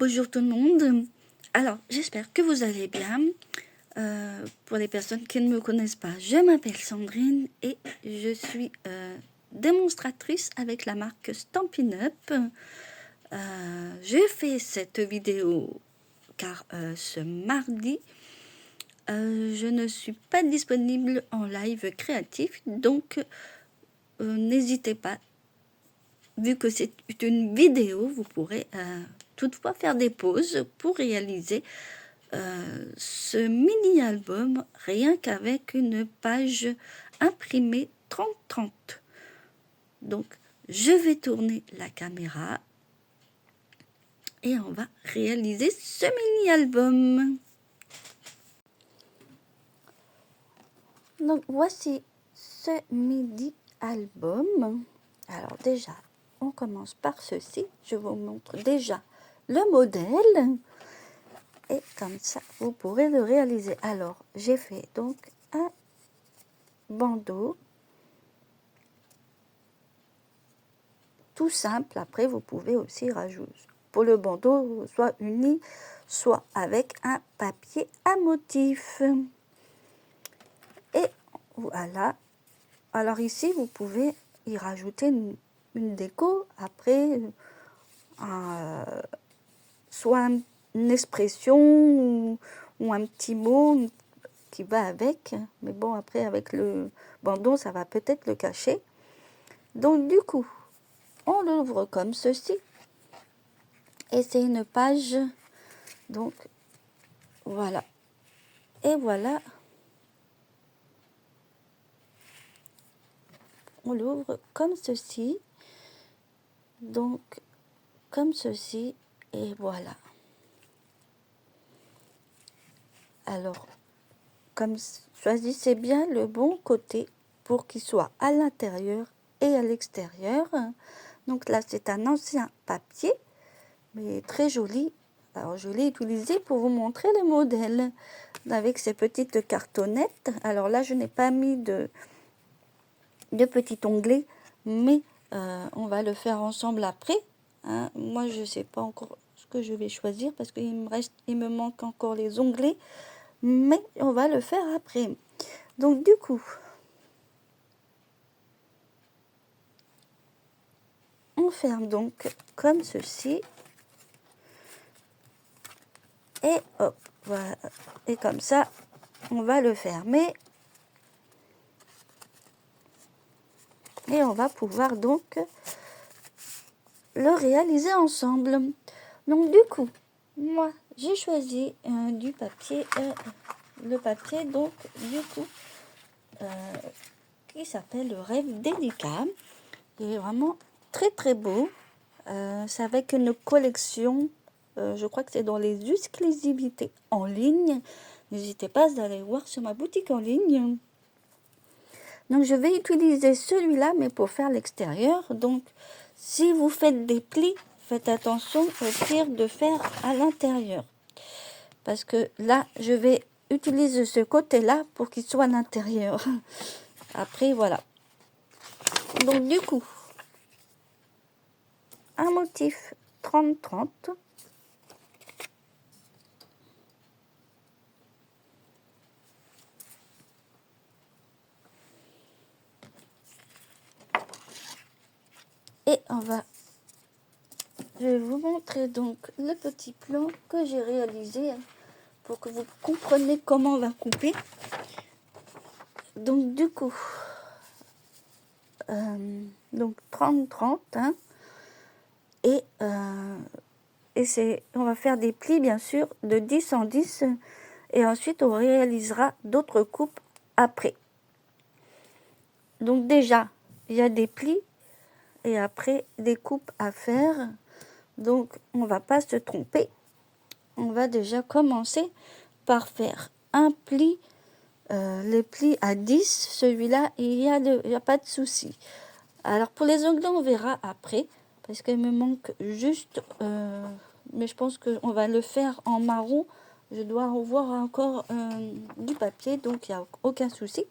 Bonjour tout le monde. Alors, j'espère que vous allez bien. Pour les personnes qui ne me connaissent pas, je m'appelle Sandrine et je suis démonstratrice avec la marque Stampin' Up. J'ai fait cette vidéo car ce mardi, je ne suis pas disponible en live créatif, donc n'hésitez pas. Vu que c'est une vidéo, vous pourrez toutefois faire des pauses pour réaliser ce mini-album rien qu'avec une page imprimée 30-30. Donc, je vais tourner la caméra et on va réaliser ce mini-album. Donc, voici ce mini-album. Alors déjà, on commence par ceci. Je vous montre déjà le modèle. Et comme ça, vous pourrez le réaliser. Alors, j'ai fait donc un bandeau tout simple. Après, vous pouvez aussi rajouter pour le bandeau, soit uni, soit avec un papier à motif. Et voilà. Alors ici, vous pouvez y rajouter une déco. Après, soit une expression ou un petit mot qui va avec. Mais bon, après, avec le bandeau, ça va peut-être le cacher. Donc, du coup, on l'ouvre comme ceci. Et c'est une page. Donc, voilà. Et voilà. On l'ouvre comme ceci. Donc, comme ceci. Et voilà. Alors, choisissez bien le bon côté pour qu'il soit à l'intérieur et à l'extérieur. Donc là, c'est un ancien papier, mais très joli. Alors, je l'ai utilisé pour vous montrer le modèle avec ces petites cartonnettes. Alors là, je n'ai pas mis de petits onglets, mais on va le faire ensemble après. Hein. Moi, je ne sais pas encore ce que je vais choisir parce qu'il me manque encore les onglets, mais on va le faire après. Donc, du coup, on ferme donc comme ceci. Et hop, voilà. Et comme ça, on va le fermer. Et on va pouvoir donc le réaliser ensemble. Donc du coup, moi, j'ai choisi du papier, le papier donc du coup, qui s'appelle le Rêve délicat. Il est vraiment très très beau. C'est avec une collection, je crois que c'est dans les exclusivités en ligne. N'hésitez pas à aller voir sur ma boutique en ligne. Donc je vais utiliser celui-là, mais pour faire l'extérieur. Donc si vous faites des plis, faites attention au pire de faire à l'intérieur. Parce que là, je vais utiliser ce côté-là pour qu'il soit à l'intérieur. Après, voilà. Donc du coup, un motif 30-30. Et je vais vous montrer donc le petit plan que j'ai réalisé pour que vous compreniez comment on va couper. Donc du coup, donc 30-30, hein, et on va faire des plis bien sûr de 10 en 10 et ensuite on réalisera d'autres coupes après. Donc déjà, il y a des plis et après des coupes à faire. Donc on va pas se tromper. On va déjà commencer par faire un pli, les plis à 10. Celui-là, il y a pas de souci. Alors pour les onglets, on verra après parce qu'il me manque juste, mais je pense qu'on va le faire en marron. Je dois revoir encore du papier, donc il n'y a aucun souci.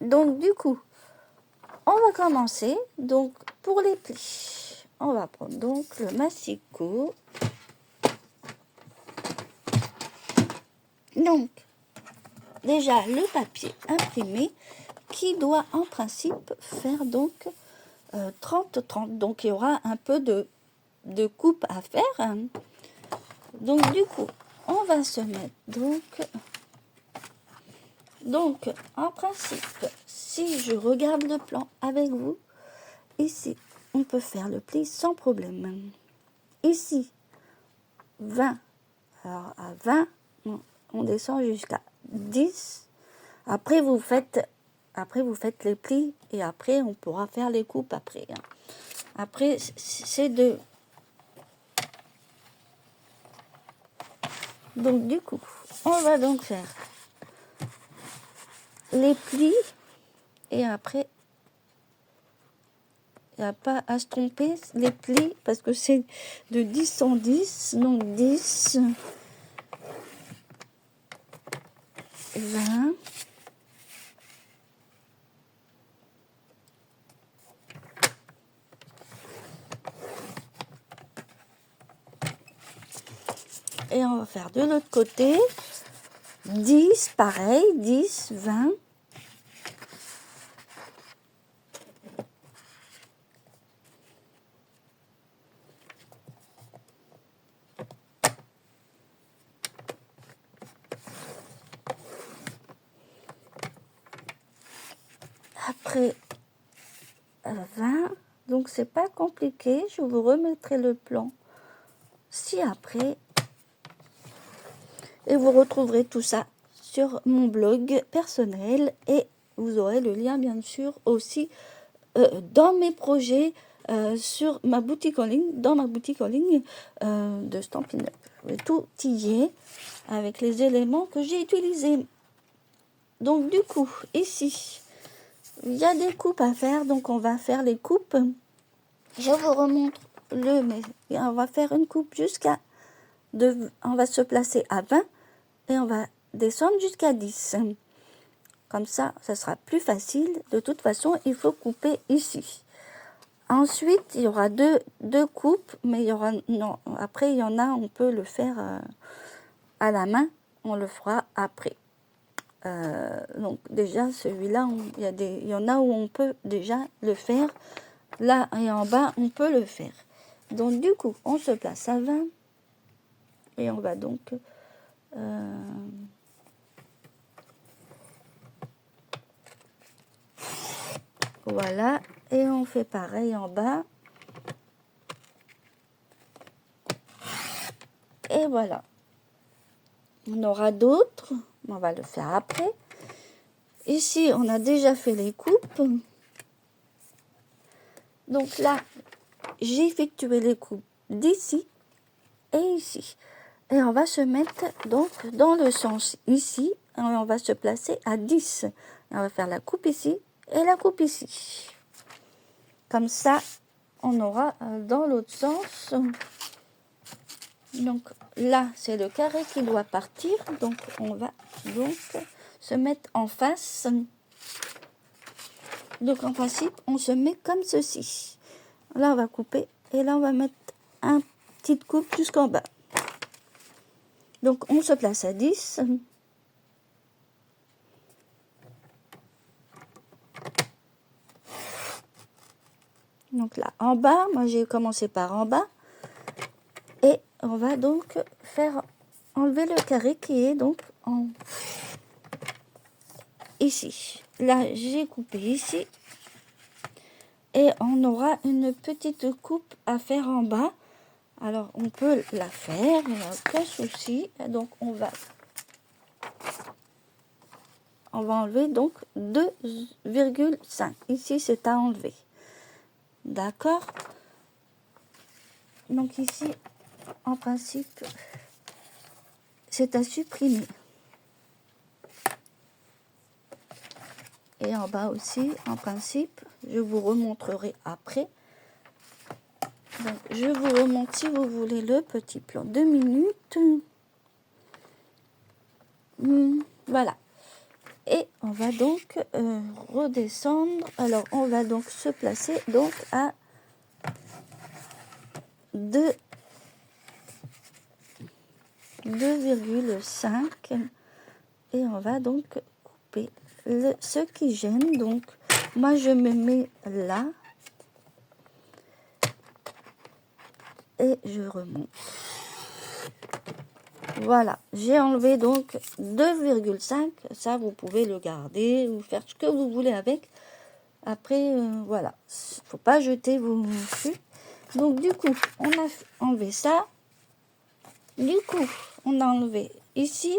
Donc du coup, on va commencer. Donc pour les plis, on va prendre donc le massicot. Donc, déjà le papier imprimé qui doit en principe faire donc 30-30. Donc, il y aura un peu de coupe à faire. Donc, du coup, on va se mettre donc, en principe, si je regarde le plan avec vous, ici, on peut faire le pli sans problème. Ici, 20. Alors, à 20, on descend jusqu'à 10. Après, vous faites les plis et après, on pourra faire les coupes après. Après, c'est de... Donc, du coup, on va donc faire les plis et après, il n'y a pas à se tromper, les plis, parce que c'est de 10 en 10, donc 10, 20, et on va faire de l'autre côté, 10, pareil, 10, 20, après 20, donc c'est pas compliqué, je vous remettrai le plan ci-après et vous retrouverez tout ça sur mon blog personnel et vous aurez le lien bien sûr aussi dans mes projets sur ma boutique en ligne, dans ma boutique en ligne de Stampin' Up. Je vais tout y est avec les éléments que j'ai utilisés. Donc du coup, ici, il y a des coupes à faire, donc on va faire les coupes. Je vous remontre mais on va faire une coupe on va se placer à 20 et on va descendre jusqu'à 10. Comme ça, ça sera plus facile. De toute façon, il faut couper ici. Ensuite, il y aura deux coupes, mais il y aura après il y en a, on peut le faire à la main. On le fera après. Donc déjà celui-là, il y en a où on peut déjà le faire. Là et en bas, on peut le faire. Donc du coup, on se place à 20 et on va donc voilà, et on fait pareil en bas. Et voilà. On aura d'autres, on va le faire après. Ici, on a déjà fait les coupes. Donc là, j'ai effectué les coupes d'ici et ici. Et on va se mettre donc dans le sens ici. Et on va se placer à 10. Et on va faire la coupe ici et la coupe ici. Comme ça, on aura dans l'autre sens. Donc là, c'est le carré qui doit partir. Donc on va donc se mettre en face. Donc en principe, on se met comme ceci. Là, on va couper et là, on va mettre une petite coupe jusqu'en bas. Donc on se place à 10. Donc là, en bas, moi j'ai commencé par en bas. Et on va donc faire enlever le carré qui est donc ici. Là, j'ai coupé ici. Et on aura une petite coupe à faire en bas. Alors, on peut la faire, il n'y a aucun souci. Donc, on va enlever donc 2,5. Ici, c'est à enlever. D'accord? Donc, ici, en principe, c'est à supprimer. Et en bas aussi, en principe, je vous remontrerai après. Donc, je vous remonte, si vous voulez, le petit plan. 2 minutes. Voilà. Et on va donc redescendre. Alors, on va donc se placer donc à 2,5 et on va donc couper ce qui gêne. Donc moi je me mets là et je remonte. Voilà, j'ai enlevé donc 2,5. Ça, vous pouvez le garder ou faire ce que vous voulez avec. Après, voilà, faut pas jeter vos fruits. Donc, du coup, on a enlevé ça. Du coup, on a enlevé ici.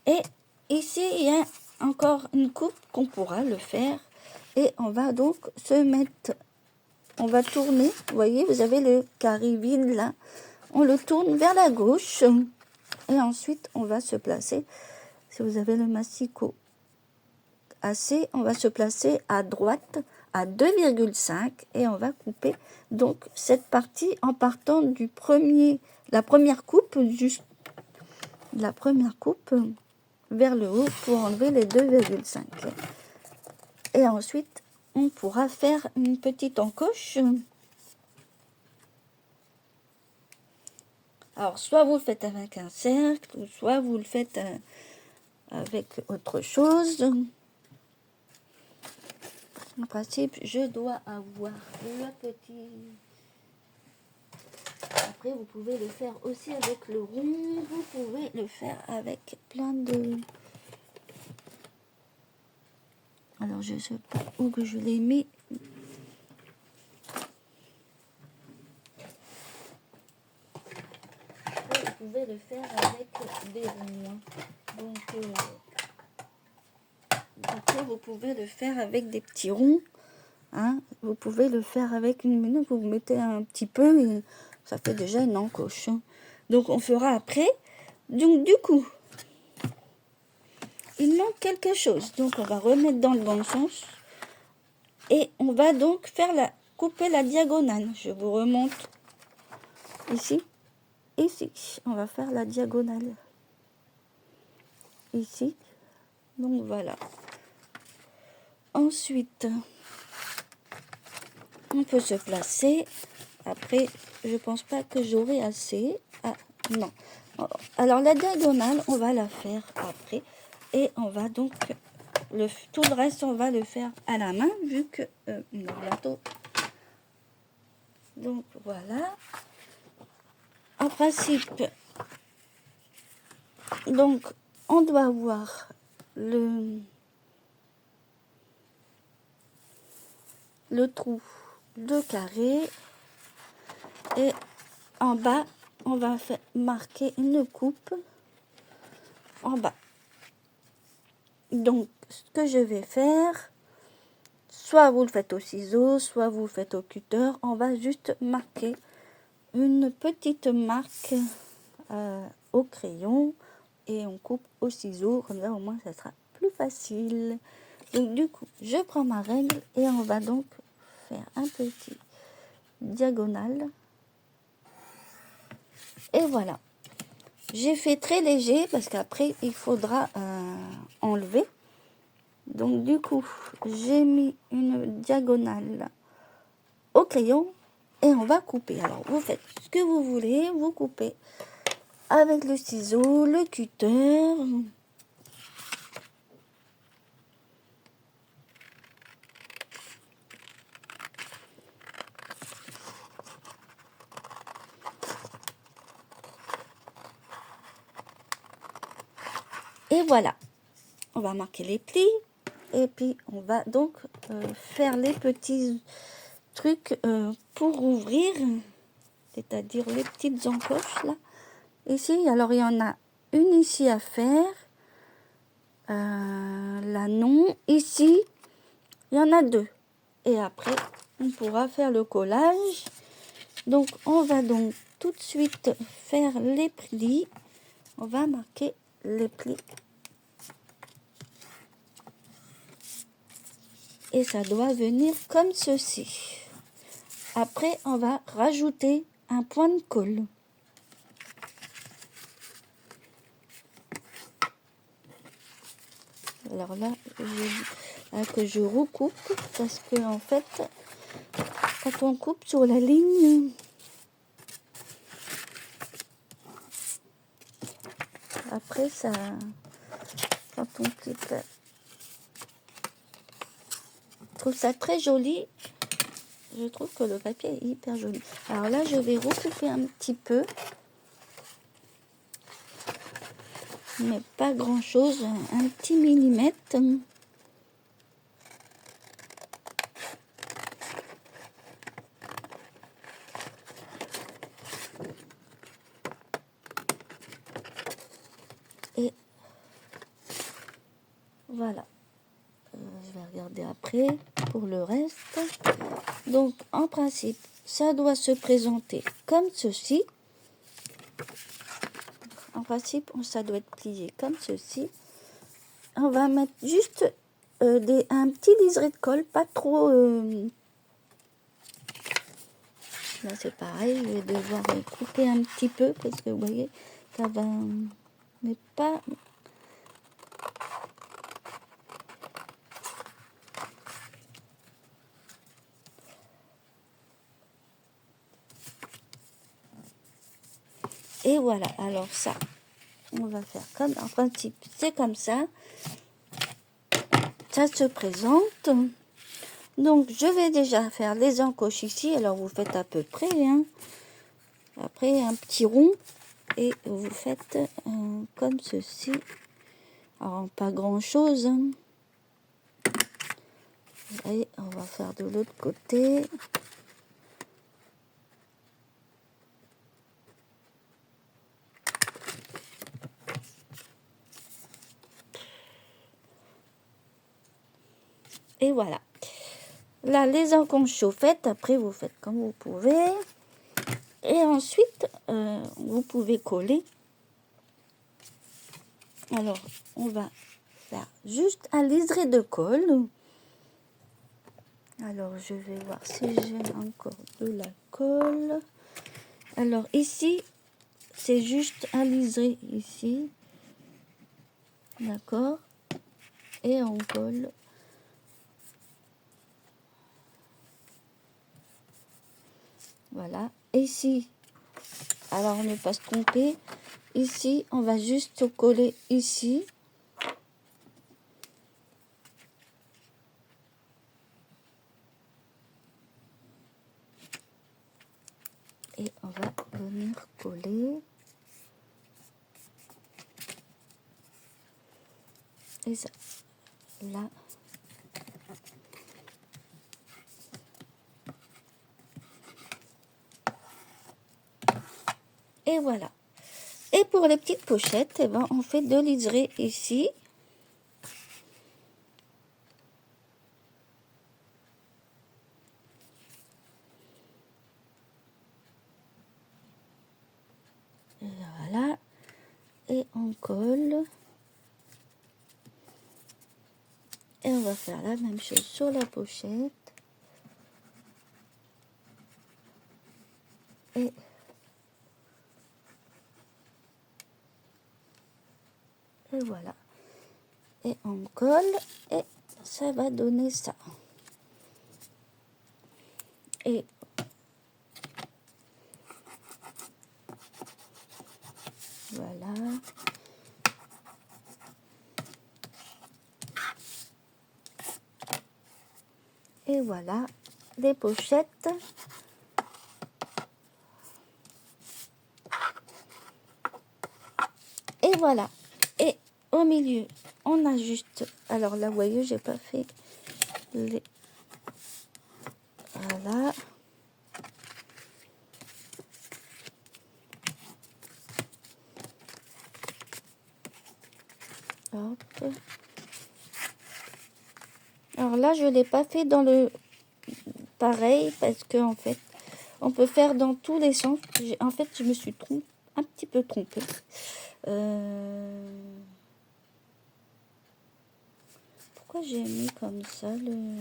Et ici, il y a encore une coupe qu'on pourra le faire. Et on va donc se mettre... On va tourner. Vous voyez, vous avez le carré vide là. On le tourne vers la gauche. Et ensuite, on va se placer, si vous avez le massicot assez, on va se placer à droite à 2,5 et on va couper donc cette partie en partant du la première coupe vers le haut pour enlever les 2,5. Et ensuite, on pourra faire une petite encoche. Alors, soit vous le faites avec un cercle, ou soit vous le faites avec autre chose. En principe, je dois avoir le petit... Après, vous pouvez le faire aussi avec le rond. Vous pouvez le faire avec plein de... Alors, je ne sais pas où que je l'ai mis. Après, vous pouvez le faire avec des ronds. Donc, après, vous pouvez le faire avec des petits ronds. Hein. Vous pouvez le faire avec une minute. Vous mettez un petit peu et ça fait déjà une encoche. Donc, on fera après. Donc, du coup, il manque quelque chose. Donc, on va remettre dans le bon sens. Et on va donc couper la diagonale. Je vous remonte ici. Ici. On va faire la diagonale. Ici. Donc, voilà. Ensuite, on peut se placer. Après, je pense pas que j'aurai assez. Ah, non. Alors, la diagonale, on va la faire après. Et on va donc... tout le reste, on va le faire à la main, vu que bientôt. Donc, voilà. En principe, donc, on doit avoir le trou de carré. Et en bas, on va marquer une coupe en bas. Donc, ce que je vais faire, soit vous le faites au ciseau, soit vous le faites au cutter. On va juste marquer une petite marque au crayon et on coupe au ciseau. Comme ça, au moins, ça sera plus facile. Donc, du coup, je prends ma règle et on va donc faire un petit diagonale. Et voilà. J'ai fait très léger parce qu'après, il faudra enlever. Donc, du coup, j'ai mis une diagonale au crayon et on va couper. Alors, vous faites ce que vous voulez. Vous coupez avec le ciseau, le cutter. Et voilà. On va marquer les plis. Et puis, on va donc faire les petits trucs pour ouvrir. C'est-à-dire les petites encoches là. Ici, alors il y en a une ici à faire. Là non. Ici, il y en a deux. Et après, on pourra faire le collage. Donc, on va donc tout de suite faire les plis. On va marquer les plis. Et ça doit venir comme ceci. Après, on va rajouter un point de colle. Alors là, que je recoupe parce que en fait, quand on coupe sur la ligne, après ça, quand on clique, je trouve ça très joli. Je trouve que le papier est hyper joli. Alors là, je vais recouper un petit peu. Mais pas grand chose, un petit millimètre. Et voilà. Je vais regarder après pour le reste. Donc en principe, ça doit se présenter comme ceci. En principe, ça doit être plié comme ceci. On va mettre juste un petit liseré de colle, pas trop. Là c'est pareil, je vais devoir couper un petit peu parce que vous voyez, ça va. Mais pas. Et voilà, alors ça, on va faire comme, en principe, c'est comme ça. Ça se présente. Donc, je vais déjà faire les encoches ici. Alors, vous faites à peu près, hein. Après, un petit rond. Et vous faites comme ceci. Alors, pas grand-chose. Hein. Et on va faire de l'autre côté. Et voilà. Là, les encoches sont faites. Après, vous faites comme vous pouvez. Et ensuite, vous pouvez coller. Alors, on va faire juste un liseré de colle. Alors, je vais voir si j'ai encore de la colle. Alors, ici, c'est juste un liseré ici. D'accord. Et on colle. Voilà. Ici, alors ne pas se tromper. Ici, on va juste coller ici. Et on va venir coller. Et ça, là. Et voilà. Et pour les petites pochettes, eh ben, on fait 2 liserés ici. Et voilà. Et on colle. Et on va faire la même chose sur la pochette. Et voilà. Et on colle et ça va donner ça. Et voilà. Et voilà les pochettes. Et voilà. Et au milieu, on a juste... Alors là, vous voyez, j'ai pas fait les... Voilà. Hop. Alors là, je l'ai pas fait dans le... Pareil, parce que en fait, on peut faire dans tous les sens. En fait, je me suis un petit peu trompée. Pourquoi j'ai mis comme ça le...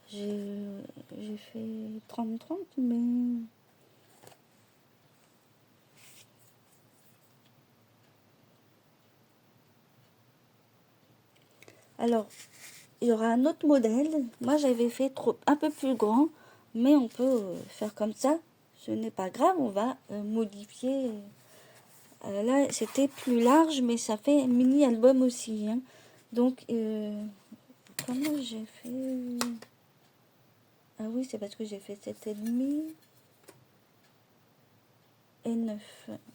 J'ai fait 30-30, mais... Alors, il y aura un autre modèle. Moi, j'avais fait un peu plus grand, mais on peut faire comme ça. ce n'est pas grave, on va modifier. Là, c'était plus large, mais ça fait un mini-album aussi. Hein. Donc, comment j'ai fait? Ah oui, c'est parce que j'ai fait 7,5 et 9.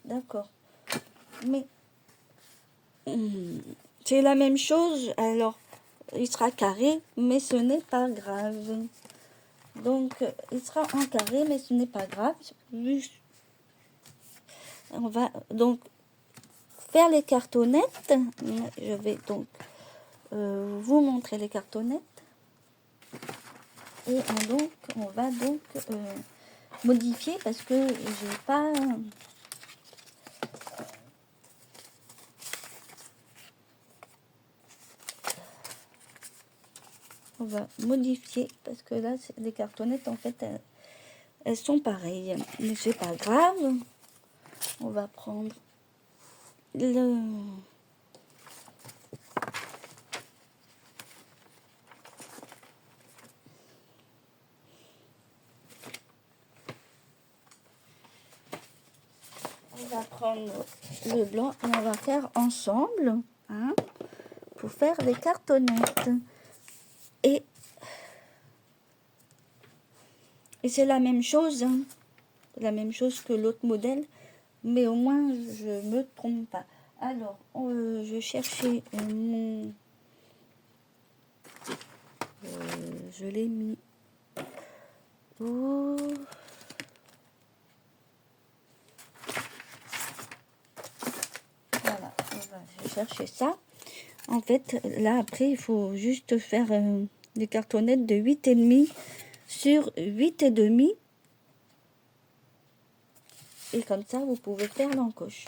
D'accord. Mais c'est la même chose. Alors, il sera carré, mais ce n'est pas grave. Donc, il sera en carré, mais ce n'est pas grave. On va donc faire les cartonnettes. Je vais donc vous montrer les cartonnettes. Et on va donc modifier parce que j'ai pas... On va modifier parce que là, les cartonnettes, en fait, elles sont pareilles. Mais c'est pas grave. On va prendre le... On va prendre le blanc et on va faire ensemble, hein, pour faire des cartonnettes. Et c'est la même chose, hein, la même chose que l'autre modèle, mais au moins je me trompe pas. Alors, je cherchais mon... je l'ai mis où? Voilà, je vais chercher ça. En fait, là, après, il faut juste faire des cartonnettes de 8,5 sur 8,5. Et comme ça, vous pouvez faire l'encoche.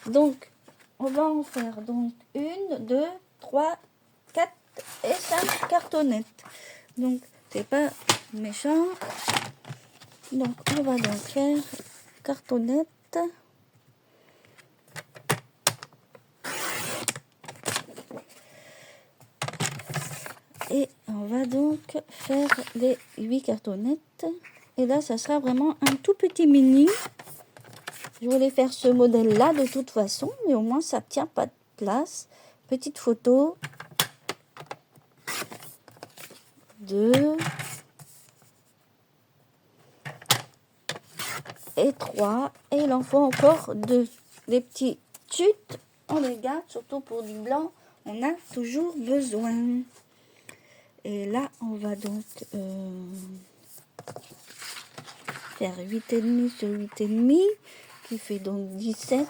Donc, on va en faire donc 1, 2, 3, 4 et 5 cartonnettes. Donc, c'est pas méchant. Donc, on va donc faire cartonnettes. Et on va donc faire les 8 cartonnettes. Et là, ça sera vraiment un tout petit mini. Je voulais faire ce modèle-là de toute façon, mais au moins ça tient pas de place. Petite photo. 2 et 3. Et il en faut encore 2. Les petits chutes, on les garde, surtout pour du blanc. On a toujours besoin. Et là, on va donc faire 8,5 sur 8,5, qui fait donc 17.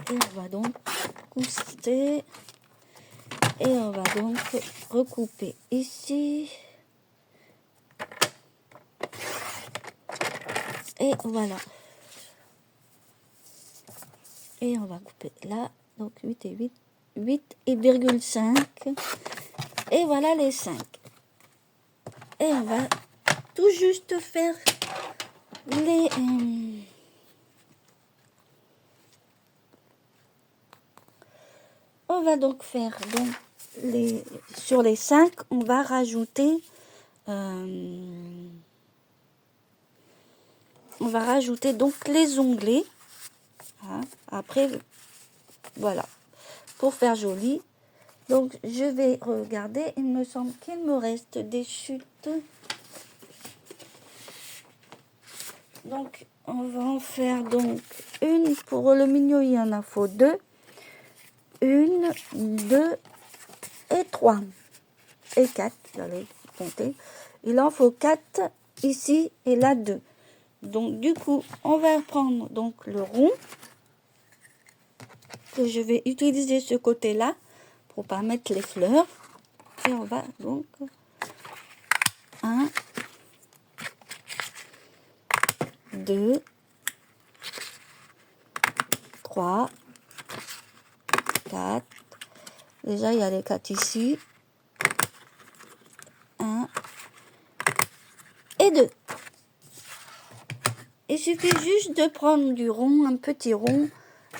Et on va donc couster. Et on va donc recouper ici. Et voilà. Et on va couper là. Donc 8 et 8. 8,5. Et voilà les 5. Et on va tout juste faire les... on va donc faire donc sur les 5, on va rajouter donc les onglets. Hein, après, voilà, pour faire joli. Donc, je vais regarder. Il me semble qu'il me reste des chutes. Donc, on va en faire donc une. Pour le milieu, il y en a faut 2. 1, 2 et 3. Et 4, j'allais compter. Il en faut 4 ici et là 2. Donc, du coup, on va prendre donc le rond. Que je vais utiliser ce côté-là pour pas mettre les fleurs. Et on va donc 1, 2, 3, 4. Déjà, il y a les 4 ici. 1 et 2. Il suffit juste de prendre du rond, un petit rond.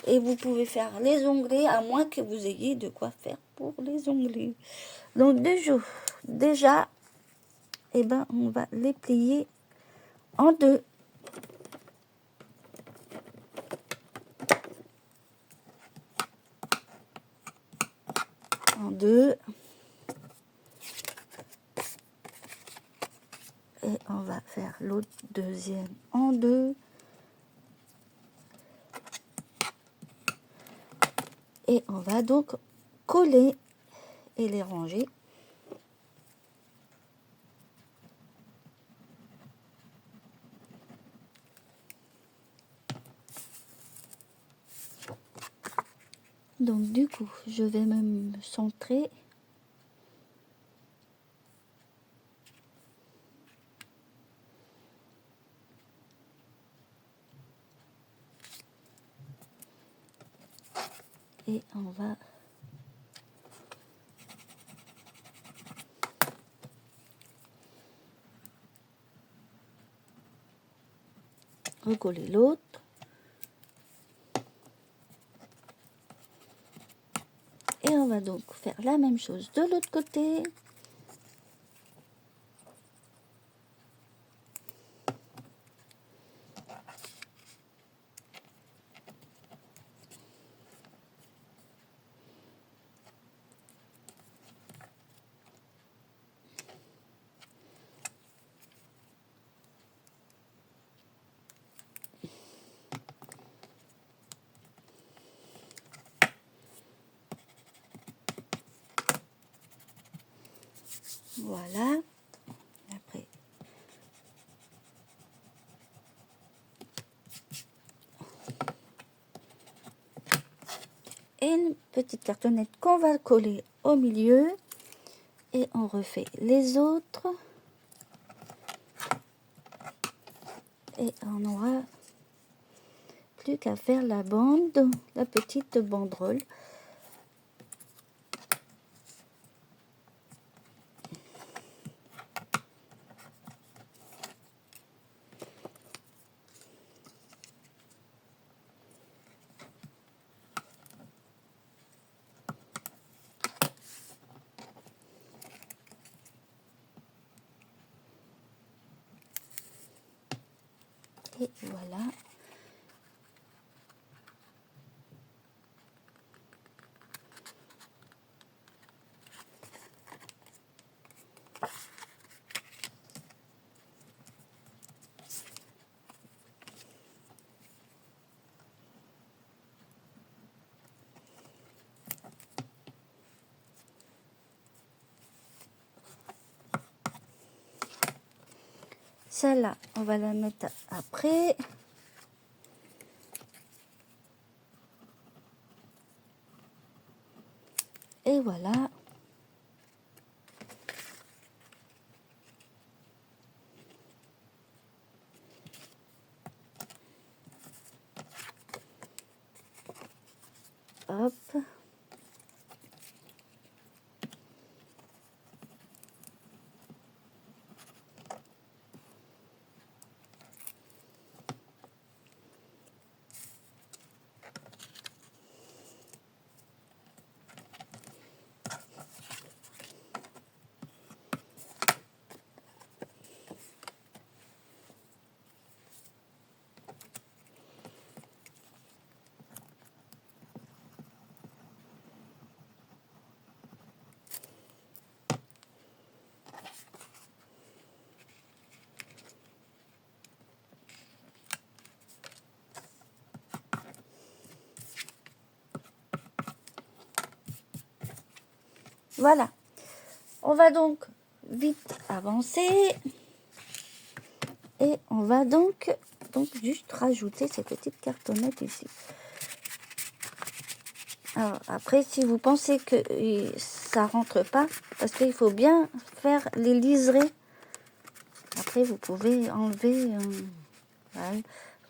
Et vous pouvez faire les onglets, à moins que vous ayez de quoi faire pour les onglets. Donc déjà, eh ben, on va les plier en deux. En deux. Et on va faire l'autre deuxième en deux. Et on va donc coller et les ranger. Donc du coup, je vais me centrer. Et on va recoller l'autre. Et on va donc faire la même chose de l'autre côté. Voilà. Après, une petite cartonnette qu'on va coller au milieu. Et on refait les autres. Et on n'aura plus qu'à faire la bande, la petite banderole. Et voilà. Celle-là, on va la mettre après. Et voilà. Hop. Voilà. On va donc vite avancer. Et on va donc juste rajouter ces petites cartonnettes ici. Alors après, si vous pensez que ça rentre pas, parce qu'il faut bien faire les liserés. Après, vous pouvez enlever voilà,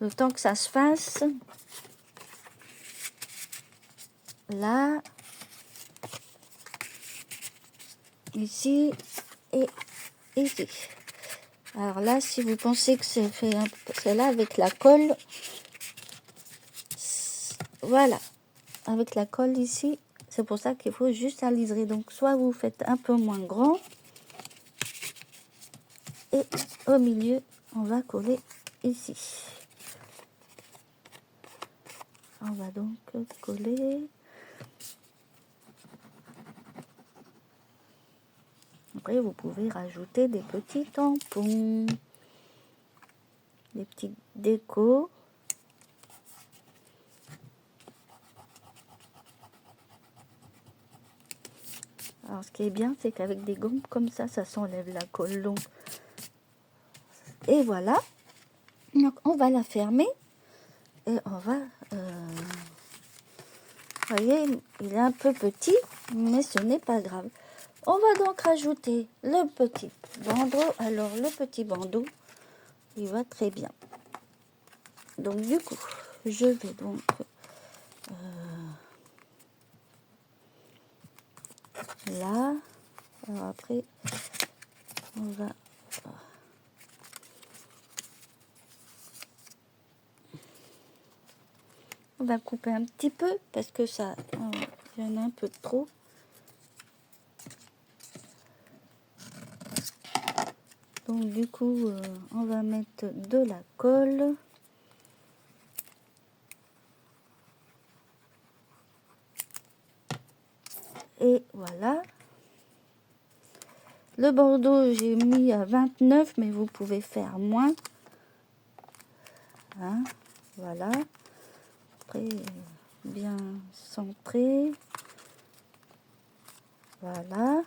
le temps que ça se fasse. Là, ici et ici. Alors là, si vous pensez que c'est fait, c'est là avec la colle. Voilà, avec la colle ici, C'est pour ça qu'il faut juste aliser. Donc, soit vous faites un peu moins grand. Et au milieu, on va coller ici. On va donc coller. Après, vous pouvez rajouter des petits tampons, des petites décos. Alors, ce qui est bien, c'est qu'avec des gommes comme ça s'enlève la colle. Donc, et voilà. Donc, on va la fermer. Et on va... vous voyez, il est un peu petit, mais ce n'est pas grave. On va donc rajouter le petit bandeau. Alors, le petit bandeau, il va très bien. Donc, du coup, je vais donc... là. Alors après, on va couper un petit peu parce que ça, il y en a un peu trop. Donc du coup, on va mettre de la colle. Et voilà. Le bordeaux, j'ai mis à 29, mais vous pouvez faire moins. Hein, voilà. Après, bien centré. Voilà.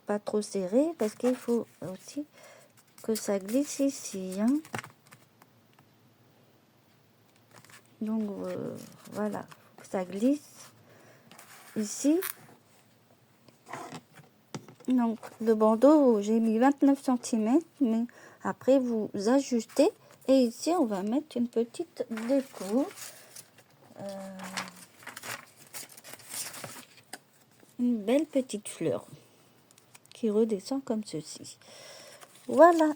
Pas trop serré parce qu'il faut aussi que ça glisse ici. Hein. Donc voilà, faut que ça glisse ici. Donc le bandeau, j'ai mis 29 cm, mais après vous ajustez. Et ici, on va mettre une petite déco. Une belle petite fleur qui redescend comme ceci. Voilà.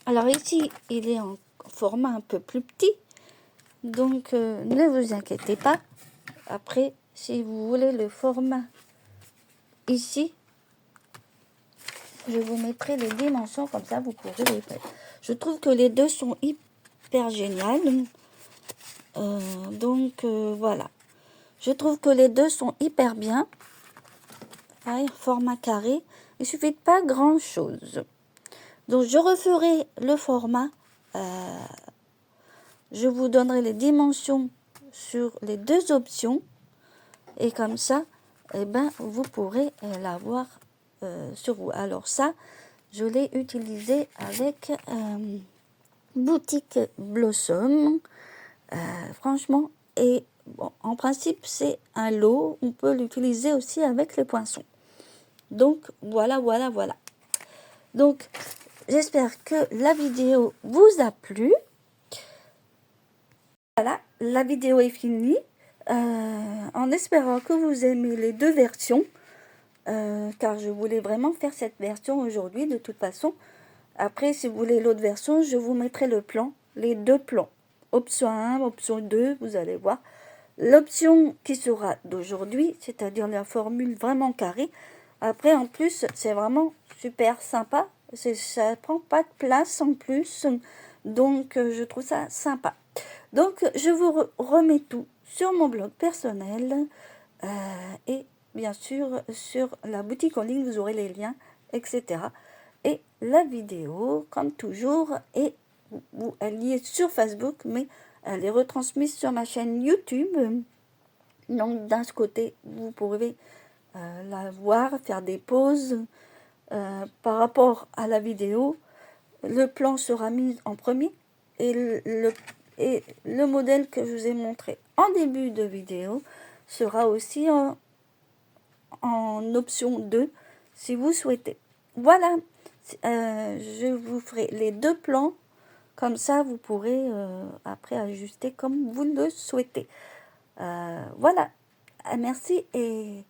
Alors ici, il est en format un peu plus petit. Donc, ne vous inquiétez pas. Après, si vous voulez le format ici, je vous mettrai les dimensions, comme ça vous pourrez les faire. Je trouve que les deux sont hyper géniales. Donc, voilà. Je trouve que les deux sont hyper bien. Pareil, format carré. Il suffit de pas grand chose. Donc, je referai le format. Je vous donnerai les dimensions sur les deux options. Et comme ça, eh ben, vous pourrez l'avoir sur vous. Alors ça, je l'ai utilisé avec Boutique Blossom. Franchement, et bon, en principe, c'est un lot. On peut l'utiliser aussi avec les poinçons. Donc, voilà. Donc, j'espère que la vidéo vous a plu. Voilà, la vidéo est finie. En espérant que vous aimez les deux versions. Car je voulais vraiment faire cette version aujourd'hui de toute façon. Après, si vous voulez l'autre version, je vous mettrai le plan, les deux plans. Option 1, option 2, vous allez voir. L'option qui sera d'aujourd'hui, c'est-à-dire la formule vraiment carrée. Après, en plus, c'est vraiment super sympa. Ça prend pas de place en plus. Donc, je trouve ça sympa. Donc, je vous remets tout sur mon blog personnel. Et bien sûr, sur la boutique en ligne, vous aurez les liens, etc. Et la vidéo, comme toujours, elle y est sur Facebook, mais elle est retransmise sur ma chaîne YouTube. Donc, d'un côté, vous pourrez la voir, faire des pauses par rapport à la vidéo. Le plan sera mis en premier et le modèle que je vous ai montré en début de vidéo sera aussi en option 2 si vous souhaitez. Voilà, je vous ferai les deux plans, comme ça vous pourrez après ajuster comme vous le souhaitez. Voilà, merci et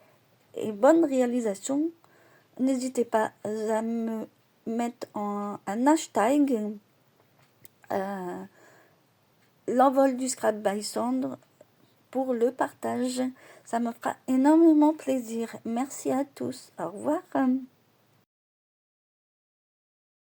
et bonne réalisation. N'hésitez pas à me mettre un hashtag l'envol du scrap by Sandre pour le partage. Ça me fera énormément plaisir. Merci à tous. Au revoir.